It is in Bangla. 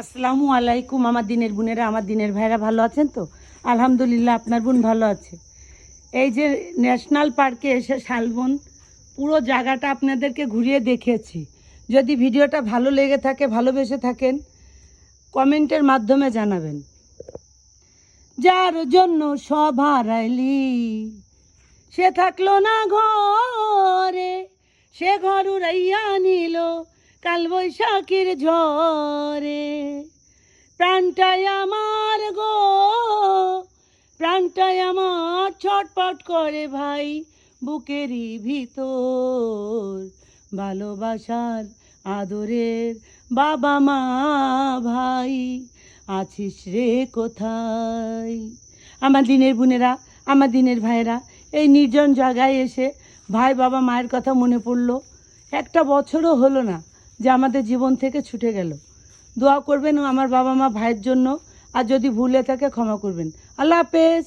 আসসালামু আলাইকুম। আমার দিনের বোনেরা, আমার দিনের ভাইরা ভালো আছেন তো? আলহামদুলিল্লাহ, আপনার বোন ভালো আছে। এই যে ন্যাশনাল পার্কে এসে শালবন পুরো জায়গাটা আপনাদেরকে ঘুরিয়ে দেখিয়েছি। যদি ভিডিওটা ভালো লেগে থাকে, ভালোবেসে থাকেন, কমেন্টের মাধ্যমে জানাবেন। যার জন্য সব হারাইলি সে থাকলো না ঘরে, সে ঘর উড়াইয়া নিল কাল বৈশাখীর ঝড়ে। প্রাণটাই আমার গো, প্রাণটাই আমার ছটপট করে ভাই বুকেরই ভিতর। ভালোবাসার আদরের বাবা মা ভাই আছিস রে কোথায়? আমার দিনের বোনেরা, আমার দিনের ভাইয়েরা, এই নির্জন জায়গায় এসে ভাই বাবা মায়ের কথা মনে পড়লো। একটা বছরও হলো না যে আমাদের জীবন থেকে ছুটে গেল। দোয়া করবেন আমার বাবা মা ভাইয়ের জন্য, আর যদি ভুলে থাকে ক্ষমা করবেন। আল্লাহ হাফেজ।